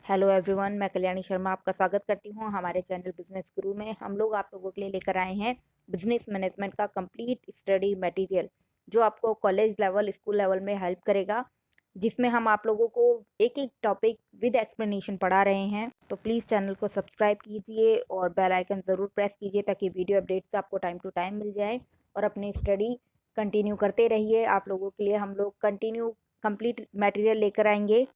Hello everyone, मैं कल्याणी शर्मा आपका स्वागत करती हूँ हमारे चैनल बिजनेस गुरु में। हम लोग आप लोगों के लिए लेकर आए हैं बिजनेस मैनेजमेंट का कंप्लीट स्टडी मटेरियल, जो आपको कॉलेज लेवल स्कूल लेवल में हेल्प करेगा, जिसमें हम आप लोगों को एक एक टॉपिक विद एक्सप्लेनेशन पढ़ा रहे हैं। तो प्लीज़ चैनल को सब्सक्राइब कीजिए और बेल आइकन ज़रूर प्रेस कीजिए ताकि वीडियो अपडेट्स आपको टाइम टू टाइम मिल जाए और अपनी स्टडी कंटिन्यू करते रहिए। आप लोगों के लिए हम लोग कंटिन्यू कंप्लीट मटेरियल लेकर आएंगे।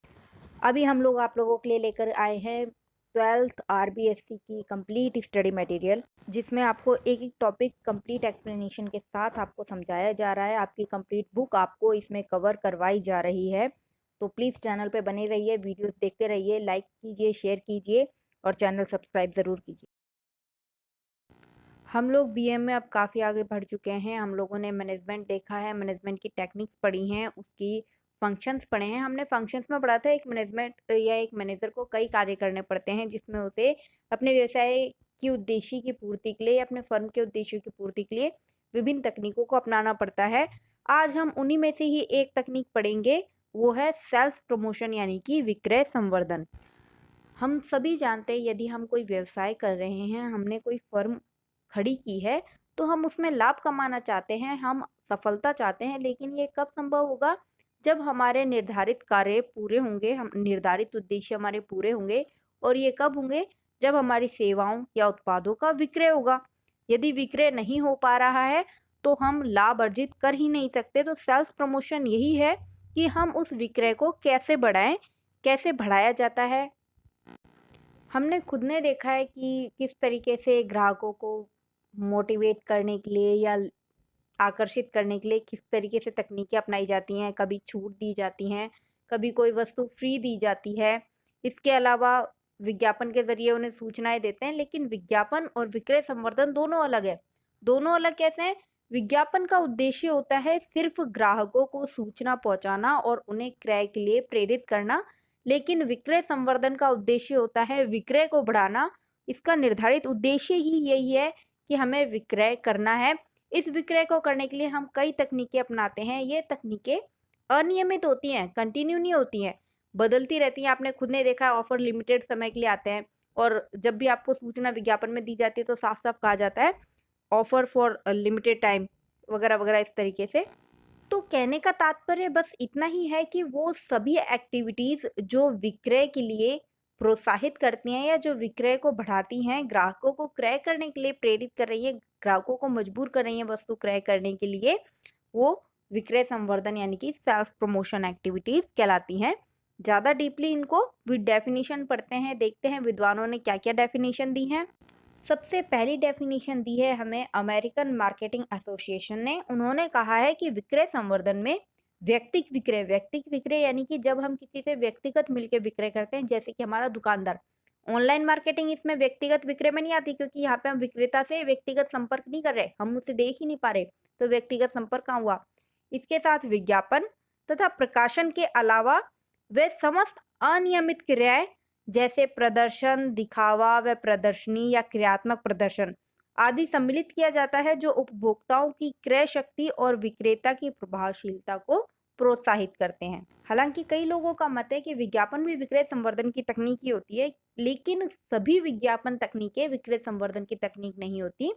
अभी हम लोग आप लोगों के लिए लेकर आए हैं 12th आरबीएससी की कंप्लीट स्टडी मटेरियल, जिसमें आपको एक एक टॉपिक कंप्लीट एक्सप्लेनेशन के साथ आपको समझाया जा रहा है। आपकी कंप्लीट बुक आपको इसमें कवर करवाई जा रही है। तो प्लीज़ चैनल पे बने रहिए, वीडियोस देखते रहिए, लाइक कीजिए, शेयर कीजिए और चैनल सब्सक्राइब ज़रूर कीजिए। हम लोग बीएम में अब काफ़ी आगे बढ़ चुके हैं। हम लोगों ने मैनेजमेंट देखा है, मैनेजमेंट की टेक्निक्स पढ़ी हैं, उसकी फंक्शंस पढ़े हैं। हमने फंक्शंस में पढ़ा था एक मैनेजमेंट या एक मैनेजर को कई कार्य करने पड़ते हैं, जिसमें उसे अपने व्यवसाय की उद्देश्य की पूर्ति के लिए, अपने फर्म के उद्देश्यों की पूर्ति के लिए विभिन्न तकनीकों को अपनाना पड़ता है। आज हम उन्हीं में से ही एक तकनीक पढ़ेंगे, वो है सेल्फ प्रमोशन यानी कि विक्रय संवर्धन। हम सभी जानते हैं, यदि हम कोई व्यवसाय कर रहे हैं, हमने कोई फर्म खड़ी की है, तो हम उसमें लाभ कमाना चाहते हैं, हम सफलता चाहते हैं। लेकिन ये कब संभव होगा? जब हमारे निर्धारित कार्य पूरे होंगे, हम निर्धारित उद्देश्य हमारे पूरे होंगे। और ये कब होंगे? जब हमारी सेवाओं या उत्पादों का विक्रय होगा। यदि विक्रय नहीं हो पा रहा है, तो हम लाभ अर्जित कर ही नहीं सकते। तो सेल्फ प्रमोशन यही है कि हम उस विक्रय को कैसे बढ़ाएं, कैसे बढ़ाया जाता है। हमने खुद ने देखा है कि किस तरीके से ग्राहकों को मोटिवेट करने के लिए या आकर्षित करने के लिए किस तरीके से तकनीकें अपनाई जाती हैं। कभी छूट दी जाती हैं, कभी कोई वस्तु फ्री दी जाती है। इसके अलावा विज्ञापन के ज़रिए उन्हें सूचनाएँ देते हैं, लेकिन विज्ञापन और विक्रय संवर्धन दोनों अलग है। दोनों अलग कैसे हैं? विज्ञापन का उद्देश्य होता है सिर्फ़ ग्राहकों को सूचना पहुँचाना और उन्हें क्रय के लिए प्रेरित करना, लेकिन विक्रय संवर्धन का उद्देश्य होता है विक्रय को बढ़ाना। इसका निर्धारित उद्देश्य ही यही है कि हमें विक्रय करना है। इस विक्रय को करने के लिए हम कई तकनीकें अपनाते हैं। ये तकनीकें अनियमित होती हैं, कंटिन्यू नहीं होती हैं, बदलती रहती हैं। आपने खुद ने देखा है, ऑफर लिमिटेड समय के लिए आते हैं और जब भी आपको सूचना विज्ञापन में दी जाती है तो साफ-साफ कहा जाता है ऑफर फॉर लिमिटेड टाइम वगैरह-वगैरह इस तरीके से। तो कहने का तात्पर्य बस इतना ही है कि वो सभी एक्टिविटीज़ जो विक्रय के लिए प्रोत्साहित करती हैं या जो विक्रय को बढ़ाती हैं, ग्राहकों को क्रय करने के लिए प्रेरित कर रही हैं, ग्राहकों को मजबूर कर रही हैं वस्तु क्रय करने के लिए, वो विक्रय संवर्धन यानी कि सेल्फ प्रमोशन एक्टिविटीज़ कहलाती हैं। ज़्यादा डीपली इनको विद डेफिनिशन पढ़ते हैं, देखते हैं विद्वानों ने क्या-क्या डेफिनिशन दी हैं। सबसे पहली डेफिनेशन दी है हमें अमेरिकन मार्केटिंग एसोसिएशन ने। उन्होंने कहा है कि विक्रय संवर्धन में व्यक्तिक विक्रय यानी कि जब हम किसी से व्यक्तिगत मिलकर विक्रय करते हैं, जैसे कि हमारा दुकानदार। ऑनलाइन मार्केटिंग इसमें व्यक्तिगत विक्रय में नहीं आती, क्योंकि यहाँ पे हम विक्रेता से व्यक्तिगत संपर्क नहीं कर रहे, हम उसे देख ही नहीं पा रहे, तो व्यक्तिगत संपर्क कहाँ हुआ? इसके साथ विज्ञापन तथा प्रकाशन के अलावा वे समस्त अनियमित क्रियाएं, जैसे प्रदर्शन, दिखावा व प्रदर्शनी या क्रियात्मक प्रदर्शन आदि सम्मिलित किया जाता है, जो उपभोक्ताओं की क्रय शक्ति और विक्रेता की प्रभावशीलता को प्रोत्साहित करते हैं। हालांकि कई लोगों का मत है कि विज्ञापन भी विक्रय संवर्धन की तकनीक ही होती है, लेकिन सभी विज्ञापन तकनीकें विक्रय संवर्धन की तकनीक नहीं होती,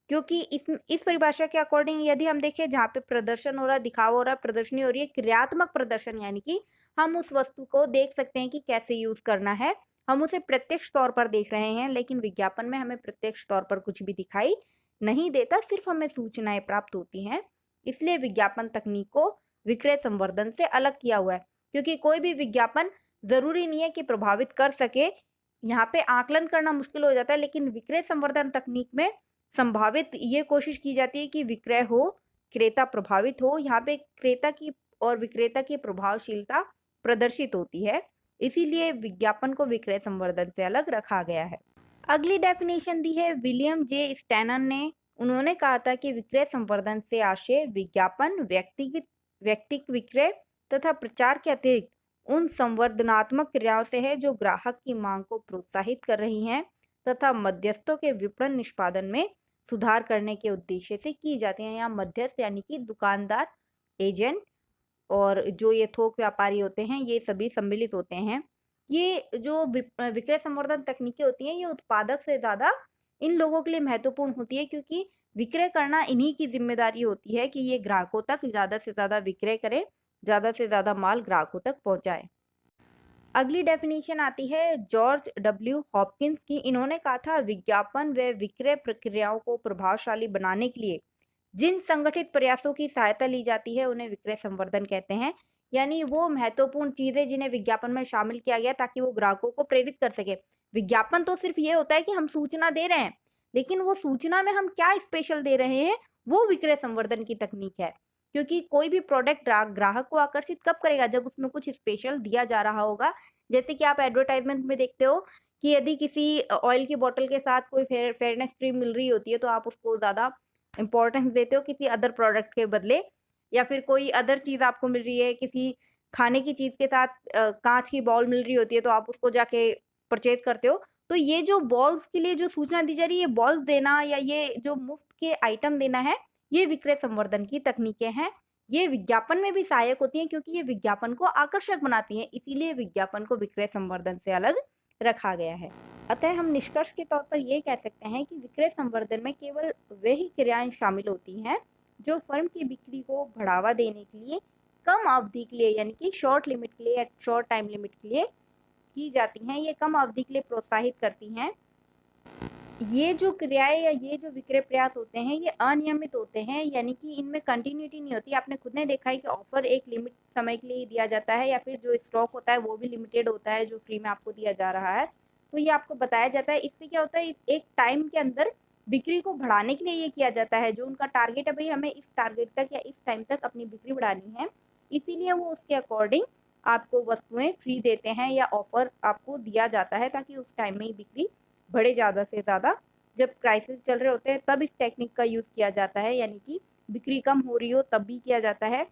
क्योंकि इस परिभाषा के अकॉर्डिंग यदि हम देखें, जहाँ पे प्रदर्शन हो रहा है, दिखावा हो रहा है, प्रदर्शनी हो रही है, क्रियात्मक प्रदर्शन यानी कि हम उस वस्तु को देख सकते हैं कि कैसे यूज करना है, हम उसे प्रत्यक्ष तौर पर देख रहे हैं। लेकिन विज्ञापन में हमें प्रत्यक्ष तौर पर कुछ भी दिखाई नहीं देता, सिर्फ हमें सूचनाएं प्राप्त होती हैं। इसलिए विज्ञापन तकनीक को विक्रय संवर्धन से अलग किया हुआ है, क्योंकि कोई भी विज्ञापन जरूरी नहीं है कि प्रभावित कर सके। यहाँ पे आकलन करना मुश्किल हो जाता है, लेकिन विक्रय संवर्धन तकनीक में संभावित ये कोशिश की जाती है कि विक्रय हो, क्रेता प्रभावित हो। यहाँ पे क्रेता की और विक्रेता की प्रभावशीलता प्रदर्शित होती है, इसीलिए विज्ञापन को विक्रय संवर्धन से अलग रखा गया है। अगली डेफिनेशन दी है विलियम जे स्टैनन ने। उन्होंने कहा था कि विक्रय संवर्धन से आशय विज्ञापन, व्यक्तिक विक्रय तथा प्रचार के अतिरिक्त उन संवर्धनात्मक क्रियाओं से है जो ग्राहक की मांग को प्रोत्साहित कर रही हैं तथा मध्यस्थों के विपणन निष्पादन में सुधार करने के उद्देश्य से की जाती हैं। यहाँ मध्यस्थ यानी कि दुकानदार, एजेंट और जो ये थोक व्यापारी होते हैं, ये सभी सम्मिलित होते हैं। ये जो विक्रय संवर्धन तकनीकें होती हैं, ये उत्पादक से ज़्यादा इन लोगों के लिए महत्वपूर्ण होती है, क्योंकि विक्रय करना इन्हीं की ज़िम्मेदारी होती है कि ये ग्राहकों तक ज़्यादा से ज़्यादा विक्रय करें, ज़्यादा से ज़्यादा माल ग्राहकों तक पहुँचाएँ। अगली डेफिनेशन आती है जॉर्ज डब्ल्यू हॉपकिंस की। इन्होंने कहा था, विज्ञापन व विक्रय प्रक्रियाओं को प्रभावशाली बनाने के लिए जिन संगठित प्रयासों की सहायता ली जाती है उन्हें विक्रय संवर्धन कहते हैं। यानी वो महत्वपूर्ण चीजें जिन्हें विज्ञापन में शामिल किया गया ताकि वो ग्राहकों को प्रेरित कर सके। विज्ञापन तो सिर्फ ये होता है कि हम सूचना दे रहे हैं, लेकिन वो सूचना में हम क्या स्पेशल दे रहे हैं, वो विक्रय संवर्धन की तकनीक है। क्योंकि कोई भी प्रोडक्ट ग्राहक को आकर्षित कब करेगा, जब उसमें कुछ स्पेशल दिया जा रहा होगा। जैसे कि आप एडवर्टाइजमेंट में देखते हो कि यदि किसी ऑयल की बोतल के साथ कोई फेयरनेस क्रीम मिल रही होती है, तो आप उसको ज़्यादा इम्पोर्टेंस देते हो किसी अदर प्रोडक्ट के बदले, या फिर कोई अदर चीज़ आपको मिल रही है किसी खाने की चीज़ के साथ, काँच की बॉल मिल रही होती है, तो आप उसको जाके परचेज़ करते हो। तो ये जो बॉल्स के लिए जो सूचना दी जा रही है, ये बॉल्स देना या ये जो मुफ्त के आइटम देना है, ये विक्रय संवर्धन की तकनीकें हैं। ये विज्ञापन में भी सहायक होती हैं, क्योंकि ये विज्ञापन को आकर्षक बनाती हैं, इसीलिए विज्ञापन को विक्रय संवर्धन से अलग रखा गया है। अतः हम निष्कर्ष के तौर पर ये कह सकते हैं कि विक्रय संवर्धन में केवल वही क्रियाएं शामिल होती हैं जो फर्म की बिक्री को बढ़ावा देने के लिए कम अवधि के लिए, यानी कि शॉर्ट लिमिट के लिए या शॉर्ट टाइम लिमिट के लिए की जाती हैं। ये कम अवधि के लिए प्रोत्साहित करती हैं। ये जो क्रियाएं या ये जो विक्रय प्रयास होते हैं, ये अनियमित होते हैं, यानी कि इनमें कंटिन्यूटी नहीं होती। आपने खुद ने देखा है कि ऑफर एक लिमिट समय के लिए ही दिया जाता है, या फिर जो स्टॉक होता है वो भी लिमिटेड होता है जो फ्री में आपको दिया जा रहा है। तो ये आपको बताया जाता है। इससे क्या होता है, एक टाइम के अंदर बिक्री को बढ़ाने के लिए ये किया जाता है। जो उनका टारगेट है, भाई हमें इस टारगेट तक या इस टाइम तक अपनी बिक्री बढ़ानी है, इसीलिए वो उसके अकॉर्डिंग आपको वस्तुएं फ्री देते हैं या ऑफर आपको दिया जाता है, ताकि उस टाइम में ही बिक्री बढ़े ज़्यादा से ज़्यादा। जब क्राइसिस चल रहे होते हैं तब इस टेक्निक का यूज़ किया जाता है, यानी कि बिक्री कम हो रही हो तब भी किया जाता है।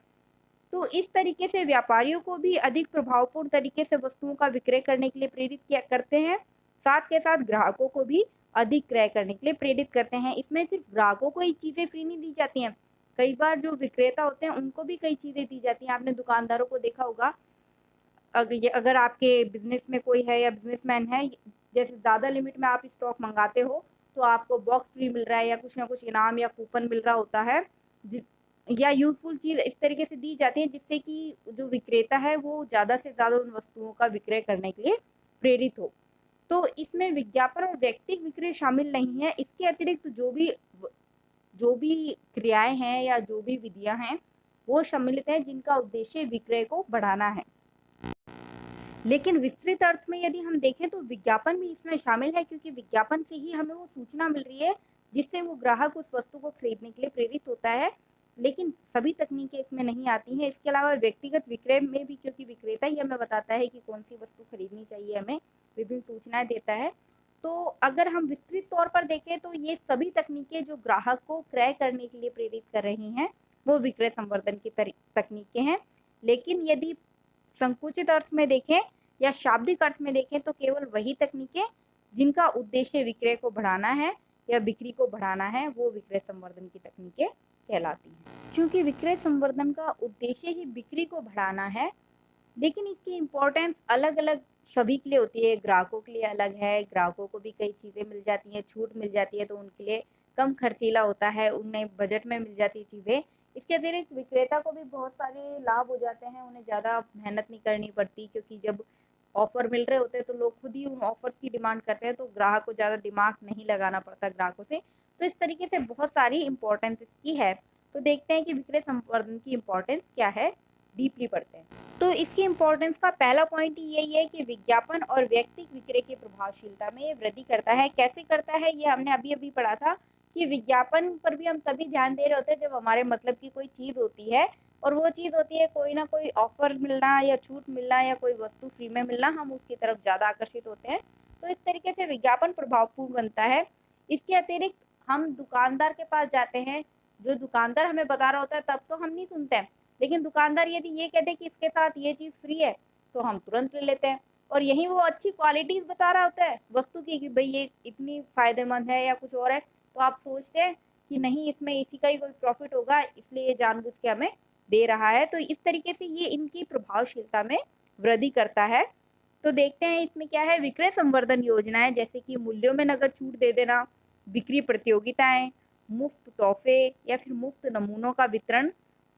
तो इस तरीके से व्यापारियों को भी अधिक प्रभावपूर्ण तरीके से वस्तुओं का विक्रय करने के लिए प्रेरित किया करते हैं, साथ के साथ ग्राहकों को भी अधिक क्रय करने के लिए प्रेरित करते हैं। इसमें सिर्फ ग्राहकों को ही चीज़ें फ्री नहीं दी जाती हैं, कई बार जो विक्रेता होते हैं उनको भी कई चीज़ें दी जाती हैं। आपने दुकानदारों को देखा होगा, अगर आपके बिजनेस में कोई है या बिजनेसमैन है, जैसे ज़्यादा लिमिट में आप स्टॉक मंगाते हो, तो आपको बॉक्स फ्री मिल रहा है या कुछ ना कुछ इनाम या कूपन मिल रहा होता है, जिस या यूज़फुल चीज़ इस तरीके से दी जाती है जिससे कि जो विक्रेता है वो ज़्यादा से ज़्यादा उन वस्तुओं का विक्रय करने के लिए प्रेरित हो। तो इसमें विज्ञापन और व्यक्तिगत विक्रय शामिल नहीं है। इसके अतिरिक्त जो भी क्रियाएं हैं या जो भी विधियां हैं, वो सम्मिलित हैं जिनका उद्देश्य विक्रय को बढ़ाना है। लेकिन विस्तृत अर्थ में यदि हम देखें तो विज्ञापन भी इसमें शामिल है, क्योंकि विज्ञापन से ही हमें वो सूचना मिल रही है जिससे वो ग्राहक उस वस्तु को खरीदने के लिए प्रेरित होता है। लेकिन सभी तकनीकें इसमें नहीं आती हैं। इसके अलावा व्यक्तिगत विक्रय में भी, क्योंकि विक्रेता ही हमें बताता है कि कौन सी वस्तु खरीदनी चाहिए, हमें विभिन्न सूचनाएं देता है। तो अगर हम विस्तृत तौर पर देखें तो ये सभी तकनीकें जो ग्राहक को क्रय करने के लिए प्रेरित कर रही हैं, वो विक्रय संवर्धन की तकनीकें हैं। लेकिन यदि संकुचित अर्थ में देखें या शाब्दिक अर्थ में देखें तो केवल वही तकनीकें जिनका उद्देश्य विक्रय को बढ़ाना है या बिक्री को बढ़ाना है, वो विक्रय संवर्धन की तकनीकें कहलाती हैं। क्योंकि विक्रय संवर्धन का उद्देश्य ही बिक्री को बढ़ाना है, लेकिन इसकी इम्पोर्टेंस अलग अलग सभी के लिए होती है। ग्राहकों के लिए अलग है, ग्राहकों को भी कई चीज़ें मिल जाती हैं, छूट मिल जाती है, तो उनके लिए कम खर्चीला होता है, उन्हें बजट में मिल जाती चीज़ें। इसके अतिरिक्त विक्रेता को भी बहुत सारे लाभ हो जाते हैं, उन्हें ज़्यादा मेहनत नहीं करनी पड़ती, क्योंकि जब ऑफर मिल रहे होते हैं तो लोग खुद ही उन ऑफर्स की डिमांड करते हैं, तो ग्राहक को ज़्यादा दिमाग नहीं लगाना पड़ता ग्राहकों से। तो इस तरीके से बहुत सारी इंपॉर्टेंस इसकी है। तो देखते हैं कि विक्रय संवर्धन की इम्पोर्टेंस क्या है, डीपली पढ़ते हैं। तो इसकी इम्पोर्टेंस का पहला पॉइंट यही है कि विज्ञापन और व्यक्तिगत विक्रय की प्रभावशीलता में वृद्धि करता है। कैसे करता है, ये हमने अभी अभी पढ़ा था कि विज्ञापन पर भी हम तभी ध्यान दे रहे होते हैं जब हमारे मतलब की कोई चीज़ होती है, और वो चीज़ होती है कोई ना कोई ऑफर मिलना या छूट मिलना या कोई वस्तु फ्री में मिलना, हम उसकी तरफ ज़्यादा आकर्षित होते हैं। तो इस तरीके से विज्ञापन प्रभावपूर्ण बनता है। इसके अतिरिक्त हम दुकानदार के पास जाते हैं, जो दुकानदार हमें बता रहा होता है तब तो हम नहीं सुनते हैं, लेकिन दुकानदार यदि ये कहते कि इसके साथ ये चीज़ फ्री है, तो हम तुरंत ले लेते हैं। और यही वो अच्छी क्वालिटीज़ बता रहा होता है वस्तु की कि भाई ये इतनी फ़ायदेमंद है या कुछ और है, तो आप सोचते हैं कि नहीं इसमें इसी का ही कोई प्रॉफिट होगा, इसलिए ये जानबूझ के हमें दे रहा है। तो इस तरीके से ये इनकी प्रभावशीलता में वृद्धि करता है। तो देखते हैं इसमें क्या है। विक्रय संवर्धन योजनाएं जैसे कि मूल्यों में नकद छूट दे देना, बिक्री प्रतियोगिताएं, मुफ्त तोहफे या फिर मुफ्त नमूनों का वितरण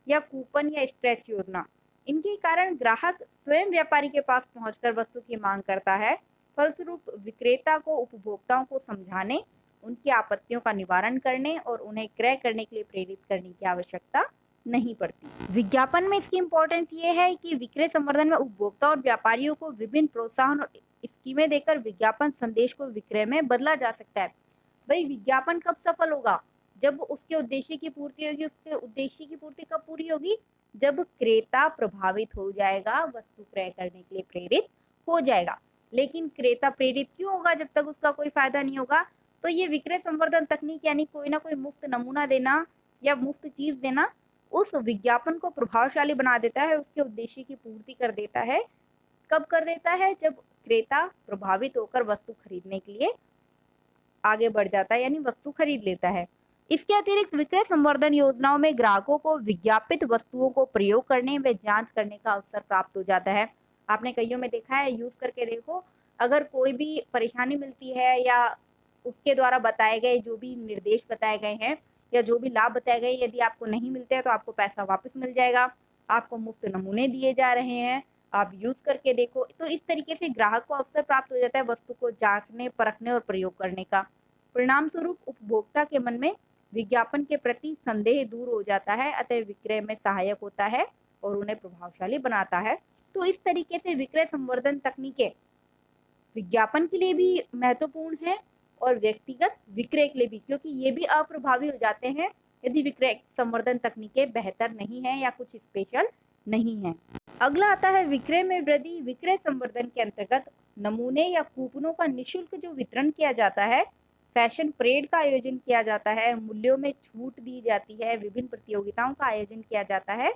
या कूपन या स्क्रैच योजना। इनके कारण ग्राहक स्वयं व्यापारी के पास पहुंचकर वस्तु की मांग करता है। फलस्वरूप विक्रेता को उपभोक्ताओं को समझाने, उनकी आपत्तियों का निवारण करने और उन्हें क्रय करने के लिए प्रेरित करने की आवश्यकता नहीं पड़ती। विज्ञापन में इसकी इंपॉर्टेंस ये है कि विक्रय संवर्धन में उपभोक्ता और व्यापारियों को विभिन्न प्रोत्साहन और स्कीमें देकर विज्ञापन संदेश को विक्रय में बदला जा सकता है। भाई विज्ञापन कब सफल होगा? जब उसके उद्देश्य की पूर्ति होगी। उसके उद्देश्य की पूर्ति कब पूरी होगी? जब क्रेता प्रभावित हो जाएगा, वस्तु क्रय करने के लिए प्रेरित हो जाएगा। लेकिन क्रेता प्रेरित क्यों होगा जब तक उसका कोई फायदा नहीं होगा? तो ये विक्रय संवर्धन तकनीक यानी कोई ना कोई मुफ्त नमूना देना या मुफ्त चीज देना उस विज्ञापन को प्रभावशाली बना देता है, उसके उद्देश्य की पूर्ति कर देता है। कब कर देता है? जब क्रेता प्रभावित होकर वस्तु खरीदने के लिए आगे बढ़ जाता है, यानी वस्तु खरीद लेता है। इसके अतिरिक्त विक्रय संवर्धन योजनाओं में ग्राहकों को विज्ञापित वस्तुओं को प्रयोग करने व जांच करने का अवसर प्राप्त हो जाता है। आपने कईयों में देखा है, यूज करके देखो। अगर कोई भी परेशानी मिलती है या उसके द्वारा बताए गए जो भी निर्देश बताए गए हैं या जो भी लाभ बताए गए, यदि आपको नहीं मिलते हैं तो आपको पैसा वापस मिल जाएगा। आपको मुफ्त नमूने दिए जा रहे हैं, आप यूज करके देखो। तो इस तरीके से ग्राहक को अवसर प्राप्त हो जाता है वस्तु को जांचने, परखने और प्रयोग करने का। परिणाम स्वरूप उपभोक्ता के मन में विज्ञापन के प्रति संदेह दूर हो जाता है, अतः विक्रय में सहायक होता है और उन्हें प्रभावशाली बनाता है। तो इस तरीके से विक्रय संवर्धन तकनीकें विज्ञापन के लिए भी महत्वपूर्ण है और व्यक्तिगत विक्रय के लिए भी, क्योंकि ये भी अप्रभावी हो जाते हैं यदि विक्रय संवर्धन तकनीकें बेहतर नहीं है या कुछ स्पेशल नहीं है। अगला आता है विक्रय में वृद्धि। विक्रय संवर्धन के अंतर्गत नमूने या कूपनों का निःशुल्क जो वितरण किया जाता है, फैशन परेड का आयोजन किया जाता है, मूल्यों में छूट दी जाती है, विभिन्न प्रतियोगिताओं का आयोजन किया जाता है।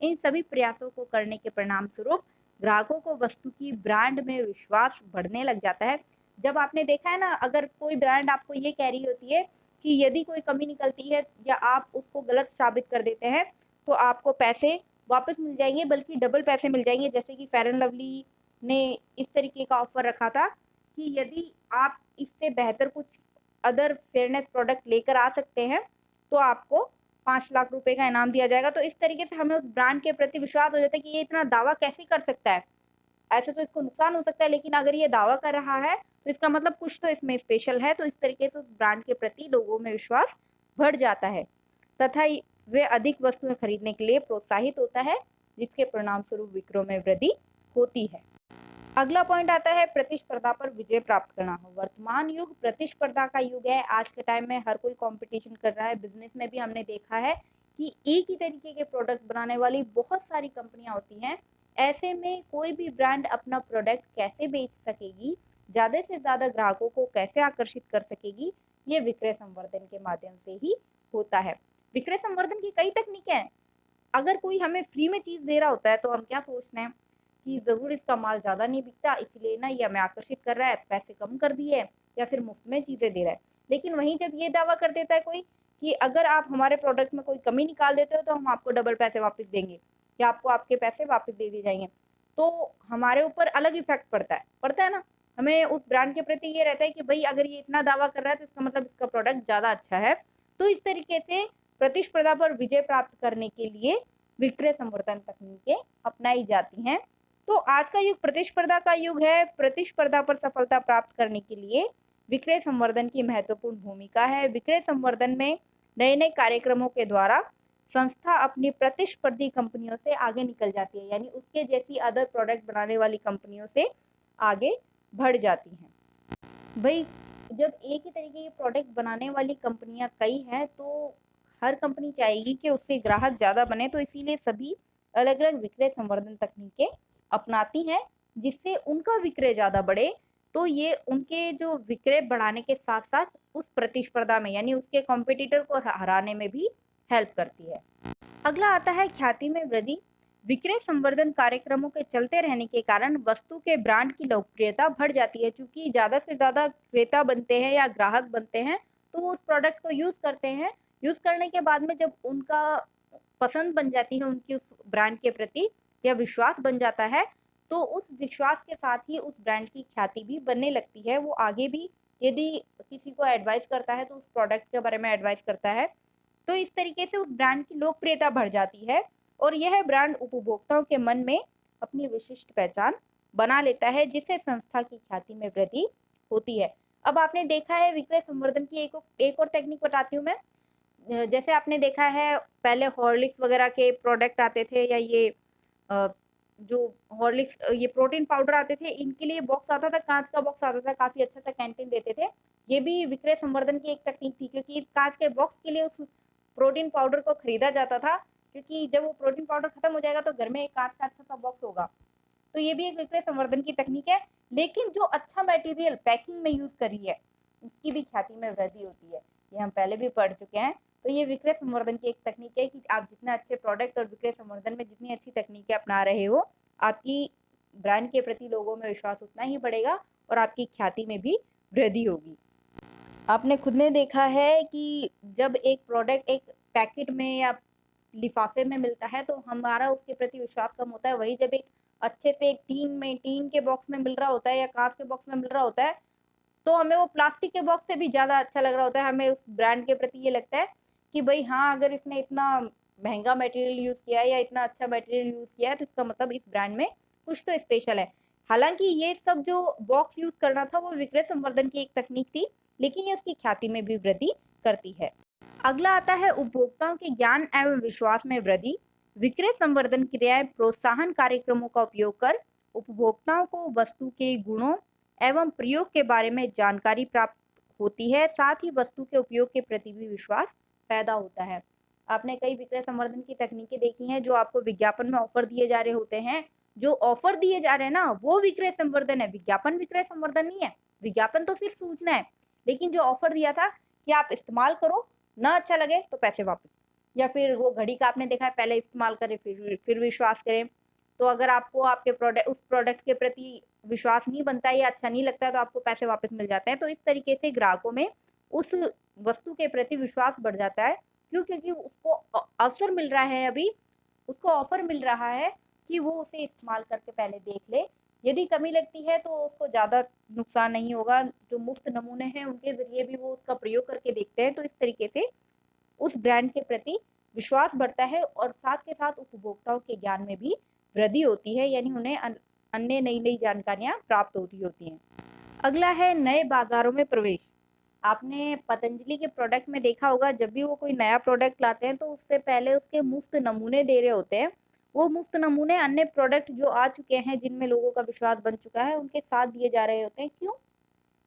इन सभी प्रयासों को करने के परिणाम स्वरूप ग्राहकों को वस्तु की ब्रांड में विश्वास बढ़ने लग जाता है। जब आपने देखा है ना, अगर कोई ब्रांड आपको ये कह रही होती है कि यदि कोई कमी निकलती है या आप उसको गलत साबित कर देते हैं तो आपको पैसे वापस मिल जाएंगे, बल्कि डबल पैसे मिल जाएंगे। जैसे कि फेयर एंड लवली ने इस तरीके का ऑफर रखा था कि यदि आप इससे बेहतर कुछ अदर फेयरनेस प्रोडक्ट लेकर आ सकते हैं तो आपको 5 लाख रुपए का इनाम दिया जाएगा। तो इस तरीके से हमें उस ब्रांड के प्रति विश्वास हो जाता है कि ये इतना दावा कैसे कर सकता है, ऐसे तो इसको नुकसान हो सकता है, लेकिन अगर ये दावा कर रहा है तो इसका मतलब कुछ तो इसमें स्पेशल है। तो इस तरीके से उस ब्रांड के प्रति लोगों में विश्वास बढ़ जाता है तथा वे अधिक वस्तुएं खरीदने के लिए प्रोत्साहित होता है, जिसके परिणाम स्वरूप विक्रय में वृद्धि होती है। अगला पॉइंट आता है प्रतिस्पर्धा पर विजय प्राप्त करना। वर्तमान युग प्रतिस्पर्धा का युग है। आज के टाइम में हर कोई कंपटीशन कर रहा है। बिजनेस में भी हमने देखा है कि एक ही तरीके के प्रोडक्ट बनाने वाली बहुत सारी कंपनियां होती हैं। ऐसे में कोई भी ब्रांड अपना प्रोडक्ट कैसे बेच सकेगी, ज्यादा से ज्यादा ग्राहकों को कैसे आकर्षित कर सकेगी, ये विक्रय संवर्धन के माध्यम से ही होता है। विक्रय संवर्धन की कई तकनीकें हैं। अगर कोई हमें फ्री में चीज दे रहा होता है तो हम क्या सोचते हैं कि जरूर इसका माल ज्यादा नहीं बिकता, इसीलिए ना ये हमें आकर्षित कर रहा है, पैसे कम कर दिए या फिर मुफ्त में चीजें दे रहा है। लेकिन वहीं जब ये दावा कर देता है कोई कि अगर आप हमारे प्रोडक्ट में कोई कमी निकाल देते हो तो हम आपको डबल पैसे वापस देंगे या आपको आपके पैसे वापस दे दिए जाएंगे, तो हमारे ऊपर अलग इफेक्ट पड़ता है ना। हमें उस ब्रांड के प्रति ये रहता है कि भाई अगर ये इतना दावा कर रहा है तो इसका मतलब इसका प्रोडक्ट ज्यादा अच्छा है। तो इस तरीके से प्रतिस्पर्धा पर विजय प्राप्त करने के लिए विक्रय संवर्धन तकनीकें अपनाई जाती हैं। तो आज का युग प्रतिस्पर्धा का युग है। प्रतिस्पर्धा पर सफलता प्राप्त करने के लिए विक्रय संवर्धन की महत्वपूर्ण भूमिका है। विक्रय संवर्धन में नए नए कार्यक्रमों के द्वारा संस्था अपनी प्रतिस्पर्धी कंपनियों से आगे निकल जाती है, यानी उसके जैसी अदर प्रोडक्ट बनाने वाली कंपनियों से आगे बढ़ जाती हैं। भाई जब एक ही तरीके के प्रोडक्ट बनाने वाली कंपनियां कई हैं तो हर कंपनी चाहेगी कि उससे ग्राहक ज्यादा बने, तो इसीलिए सभी अलग अलग विक्रय संवर्धन तकनीकें अपनाती हैं जिससे उनका विक्रय ज्यादा बढ़े। तो ये उनके जो विक्रय बढ़ाने के साथ साथ उस प्रतिस्पर्धा में यानी उसके कॉम्पिटिटर को हराने में भी हेल्प करती है। अगला आता है ख्याति में वृद्धि। विक्रय संवर्धन कार्यक्रमों के चलते रहने के कारण वस्तु के ब्रांड की लोकप्रियता बढ़ जाती है। चूंकि ज्यादा से ज्यादा क्रेता बनते हैं या ग्राहक बनते हैं तो वो उस प्रोडक्ट को यूज करते हैं। यूज करने के बाद में जब उनका पसंद बन जाती है उनकी उस ब्रांड के प्रति या विश्वास बन जाता है तो उस विश्वास के साथ ही उस ब्रांड की ख्याति भी बनने लगती है। वो आगे भी यदि किसी को एडवाइस करता है तो उस प्रोडक्ट के बारे में एडवाइस करता है, तो इस तरीके से उस ब्रांड की लोकप्रियता बढ़ जाती है और यह ब्रांड उपभोक्ताओं के मन में अपनी विशिष्ट पहचान बना लेता है, जिससे संस्था की ख्याति में वृद्धि होती है। अब आपने देखा है विक्रय संवर्धन की एक और टेक्निक बताती हूँ मैं। जैसे आपने देखा है पहले हॉर्लिक्स वगैरह के प्रोडक्ट आते थे, या ये अ, जो हॉर्लिक्स ये प्रोटीन पाउडर आते थे, इनके लिए बॉक्स आता था, कांच का बॉक्स आता था, काफी अच्छा था, कैंटीन देते थे। ये भी विक्रय संवर्धन की एक तकनीक थी, क्योंकि इस कांच के बॉक्स के लिए उस प्रोटीन पाउडर को खरीदा जाता था, क्योंकि जब वो प्रोटीन पाउडर खत्म हो जाएगा तो घर में एक कांच का अच्छा सा बॉक्स होगा। तो ये भी एक विक्रय संवर्धन की तकनीक है। लेकिन जो अच्छा मटेरियल पैकिंग में यूज करी है, उसकी भी ख्याति में वृद्धि होती है। ये हम पहले भी पढ़ चुके हैं। तो ये विक्रय संवर्धन की एक तकनीक है कि आप जितना अच्छे प्रोडक्ट और विक्रय संवर्धन में जितनी अच्छी तकनीकें अपना रहे हो, आपकी ब्रांड के प्रति लोगों में विश्वास उतना ही बढ़ेगा और आपकी ख्याति में भी वृद्धि होगी। आपने खुद ने देखा है कि जब एक प्रोडक्ट एक पैकेट में या लिफाफे में मिलता है तो हमारा उसके प्रति विश्वास कम होता है। वही जब एक अच्छे से टीन के बॉक्स में मिल रहा होता है या कांच के बॉक्स में मिल रहा होता है, तो हमें वो प्लास्टिक के बॉक्स से भी ज़्यादा अच्छा लग रहा होता है। हमें उस ब्रांड के प्रति ये लगता है कि भाई हाँ, अगर इसने इतना महंगा मटेरियल यूज़ किया है या इतना अच्छा मटेरियल यूज़ किया है, तो इसका मतलब इस ब्रांड में कुछ तो स्पेशल है। हालांकि ये सब जो बॉक्स यूज़ करना था वो विक्रय संवर्धन की एक तकनीक थी, लेकिन ये उसकी ख्याति में भी वृद्धि करती है। अगला आता है उपभोक्ताओं के ज्ञान एवं विश्वास में वृद्धि। विक्रय संवर्धन क्रियाएं प्रोत्साहन कार्यक्रमों का उपयोग कर उपभोक्ताओं को वस्तु के गुणों एवं प्रयोग के बारे में जानकारी प्राप्त होती है, साथ ही वस्तु के उपयोग के प्रति भी विश्वास पैदा होता है। आपने कई विक्रय संवर्धन की तकनीकें देखी हैं जो आपको विज्ञापन में ऑफर दिए जा रहे होते हैं। जो ऑफर दिए जा रहे हैं ना, वो विक्रय संवर्धन है, विज्ञापन विक्रय संवर्धन नहीं है। विज्ञापन तो सिर्फ सूचना है, लेकिन जो ऑफर दिया था कि आप इस्तेमाल करो, ना अच्छा लगे तो पैसे वापस। या फिर वो घड़ी का आपने देखा है, पहले इस्तेमाल करें फिर विश्वास करें। तो अगर आपको आपके प्रोडक्ट उस प्रोडक्ट के प्रति विश्वास नहीं बनता है या अच्छा नहीं लगता है तो आपको पैसे वापस मिल जाते हैं। तो इस तरीके से ग्राहकों में उस वस्तु के प्रति विश्वास बढ़ जाता है। क्यों? क्योंकि उसको अवसर मिल रहा है, अभी उसको ऑफर मिल रहा है कि वो उसे इस्तेमाल करके पहले देख ले। यदि कमी लगती है तो उसको ज़्यादा नुकसान नहीं होगा। जो मुफ्त नमूने हैं उनके ज़रिए भी वो उसका प्रयोग करके देखते हैं। तो इस तरीके से उस ब्रांड के प्रति विश्वास बढ़ता है और साथ के साथ उपभोक्ताओं के ज्ञान में भी वृद्धि होती है, यानी उन्हें अन्य नई नई जानकारियां प्राप्त होती होती हैं। अगला है नए बाजारों में प्रवेश। आपने पतंजलि के प्रोडक्ट में देखा होगा, जब भी वो कोई नया प्रोडक्ट लाते हैं तो उससे पहले उसके मुफ्त नमूने दे रहे होते हैं। वो मुफ्त नमूने अन्य प्रोडक्ट जो आ चुके हैं जिनमें लोगों का विश्वास बन चुका है उनके साथ दिए जा रहे होते हैं। क्यों?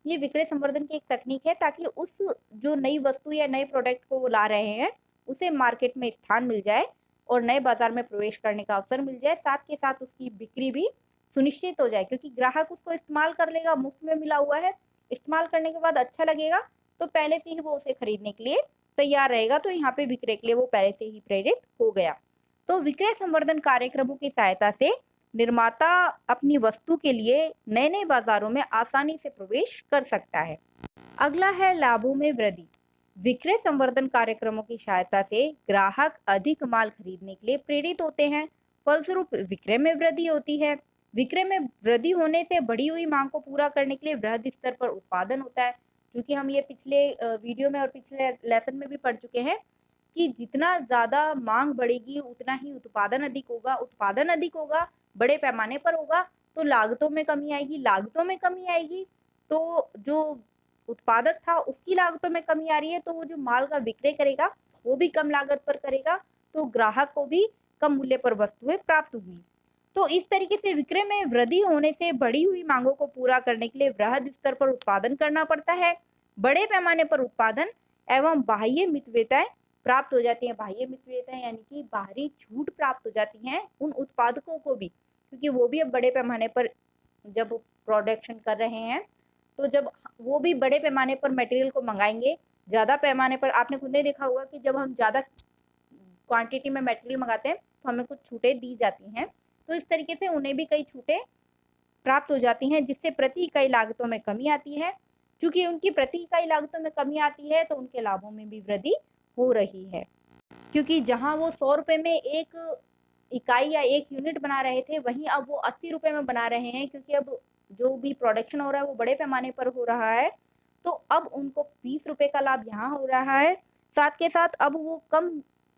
ये विक्रय संवर्धन की एक तकनीक है, ताकि उस जो नई वस्तु या नए प्रोडक्ट को वो ला रहे हैं उसे मार्केट में स्थान मिल जाए और नए बाजार में प्रवेश करने का अवसर मिल जाए। साथ के साथ उसकी बिक्री भी सुनिश्चित हो जाए, क्योंकि ग्राहक उसको इस्तेमाल कर लेगा, मुफ्त में मिला हुआ है। इस्तेमाल करने के बाद अच्छा लगेगा तो पहले से ही वो उसे खरीदने के लिए तैयार रहेगा। तो यहाँ पे विक्रय के लिए वो पहले से ही प्रेरित हो गया। तो विक्रय संवर्धन कार्यक्रमों की सहायता से निर्माता अपनी वस्तु के लिए नए नए बाजारों में आसानी से प्रवेश कर सकता है। अगला है लाभों में वृद्धि। विक्रय संवर्धन कार्यक्रमों की सहायता से ग्राहक अधिक माल खरीदने के लिए प्रेरित होते हैं। फलस्वरूप विक्रय में वृद्धि होती है। विक्रय में वृद्धि होने से बढ़ी हुई मांग को पूरा करने के लिए वृहद स्तर पर उत्पादन होता है। क्योंकि हम ये पिछले वीडियो में और पिछले लेसन में भी पढ़ चुके हैं कि जितना ज्यादा मांग बढ़ेगी उतना ही उत्पादन अधिक होगा। उत्पादन अधिक होगा, बड़े पैमाने पर होगा, तो लागतों में कमी आएगी। लागतों में कमी आएगी तो जो उत्पादक था उसकी लागतों में कमी आ रही है, तो वो जो माल का विक्रय करेगा वो भी कम लागत पर करेगा, तो ग्राहक को भी कम मूल्य पर वस्तुएं प्राप्त होगी। तो इस तरीके से विक्रय में वृद्धि होने से बढ़ी हुई मांगों को पूरा करने के लिए वृहद स्तर पर उत्पादन करना पड़ता है। बड़े पैमाने पर उत्पादन एवं बाह्य मितव्यताएं प्राप्त हो जाती हैं। बाह्य मितव्यताएं यानी कि बाहरी छूट प्राप्त हो जाती हैं उन उत्पादकों को भी, क्योंकि वो भी अब बड़े पैमाने पर जब प्रोडक्शन कर रहे हैं, तो जब वो भी बड़े पैमाने पर मटेरियल को मंगाएंगे, ज्यादा पैमाने पर, आपने खुद ने देखा होगा कि जब हम ज्यादा क्वांटिटी में मटेरियल मंगाते हैं तो हमें कुछ छूटें दी जाती हैं। तो इस तरीके से उन्हें भी कई छूटें प्राप्त हो जाती हैं, जिससे प्रति इकाई लागतों में कमी आती है। चूंकि उनकी प्रति इकाई लागतों में कमी आती है तो उनके लाभों में भी वृद्धि हो रही है। क्योंकि जहां वो 100 रुपए में एक इकाई या 1 यूनिट बना रहे थे, वहीं अब वो 80 रुपए में बना रहे हैं, क्योंकि अब जो भी प्रोडक्शन हो रहा है वो बड़े पैमाने पर हो रहा है। तो अब उनको 20 रुपए का लाभ यहाँ हो रहा है। साथ के साथ अब वो कम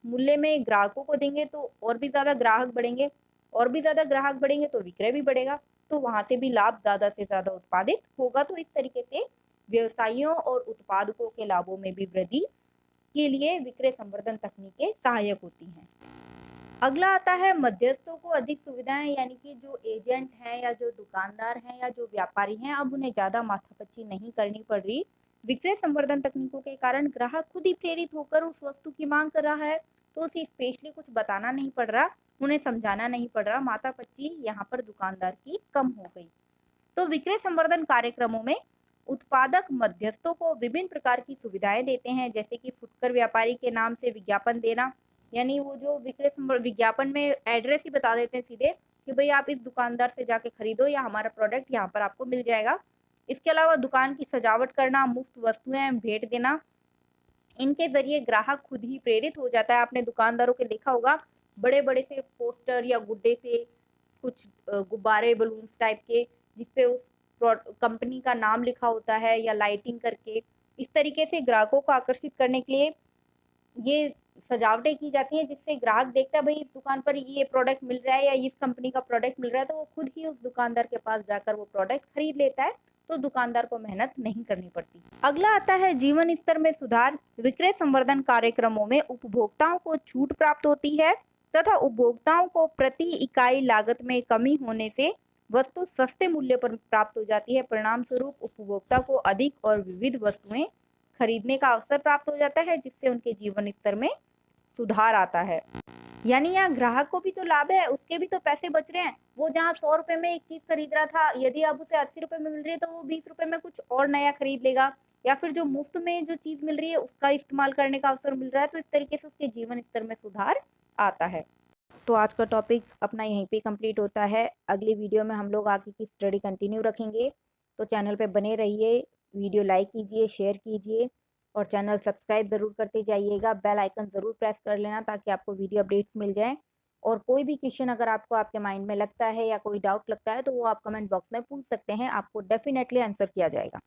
मूल्य में ग्राहकों को देंगे तो और भी ज़्यादा ग्राहक बढ़ेंगे, और भी ज़्यादा ग्राहक बढ़ेंगे तो विक्रय भी बढ़ेगा, तो वहाँ से भी लाभ ज़्यादा से ज़्यादा उत्पादित होगा। तो इस तरीके से व्यवसायियों और उत्पादकों के लाभों में भी वृद्धि के लिए विक्रय संवर्धन तकनीकें सहायक होती हैं। अगला आता है मध्यस्थों को अधिक सुविधाएं, यानी कि जो एजेंट हैं या जो दुकानदार हैं या जो व्यापारी हैं, अब उन्हें ज़्यादा माथापच्ची नहीं करनी पड़ रही। विक्रय संवर्धन तकनीकों के कारण ग्राहक खुद ही प्रेरित होकर उस वस्तु की मांग कर रहा है, तो उसे स्पेशली कुछ बताना नहीं पड़ रहा, उन्हें समझाना नहीं पड़ रहा। माथापच्ची यहाँ पर दुकानदार की कम हो गई। तो विक्रय संवर्धन कार्यक्रमों में उत्पादक मध्यस्थों को विभिन्न प्रकार की सुविधाएं देते हैं, जैसे कि फुटकर व्यापारी के नाम से विज्ञापन देना, यानी वो जो विज्ञापन में एड्रेस ही बता देते हैं सीधे कि भाई आप इस दुकानदार से जाके खरीदो या हमारा प्रोडक्ट यहाँ पर आपको मिल जाएगा। इसके अलावा दुकान की सजावट करना, मुफ्त वस्तुएं भेंट देना, इनके जरिए ग्राहक खुद ही प्रेरित हो जाता है। आपने दुकानदारों के देखा होगा, बड़े बड़े से पोस्टर या गुड्डे से कुछ गुब्बारे बलून्स टाइप के, जिसपे उस कंपनी का नाम लिखा होता है, या लाइटिंग करके इस तरीके से ग्राहकों को आकर्षित करने के लिए ये सजावटें की जाती हैं, जिससे ग्राहक देखता है भाई इस दुकान पर ये प्रोडक्ट मिल रहा है या इस कंपनी का प्रोडक्ट मिल रहा है, तो वो खुद ही उस दुकानदार के पास जाकर वो प्रोडक्ट खरीद लेता है, तो दुकानदार को मेहनत नहीं करनी पड़ती। अगला आता है जीवन स्तर में सुधार। विक्रय संवर्धन कार्यक्रमों में उपभोक्ताओं को छूट प्राप्त होती है तथा उपभोक्ताओं को प्रति इकाई लागत में कमी होने से वस्तु सस्ते मूल्य पर प्राप्त हो जाती है। परिणाम स्वरूप उपभोक्ता को अधिक और विविध वस्तुएं खरीदने का अवसर प्राप्त हो जाता है, जिससे उनके जीवन स्तर में सुधार आता है। यानी यहाँ ग्राहक को भी तो लाभ है, उसके भी तो पैसे बच रहे हैं। वो जहाँ 100 रुपए में एक चीज खरीद रहा था, यदि अब उसे 80 रुपए में मिल रही है तो वो 20 रुपए में कुछ और नया खरीद लेगा, या फिर जो मुफ्त में जो चीज मिल रही है उसका इस्तेमाल करने का अवसर मिल रहा है। तो इस तरीके से उसके जीवन स्तर में सुधार आता है। तो आज का टॉपिक अपना यहीं पे कंप्लीट होता है। अगली वीडियो में हम लोग आगे की स्टडी कंटिन्यू रखेंगे। तो चैनल पे बने रहिए, वीडियो लाइक कीजिए, शेयर कीजिए और चैनल सब्सक्राइब ज़रूर करते जाइएगा। बेल आइकन ज़रूर प्रेस कर लेना ताकि आपको वीडियो अपडेट्स मिल जाएँ। और कोई भी क्वेश्चन अगर आपको आपके माइंड में लगता है या कोई डाउट लगता है तो वो आप कमेंट बॉक्स में पूछ सकते हैं, आपको डेफिनेटली आंसर किया जाएगा।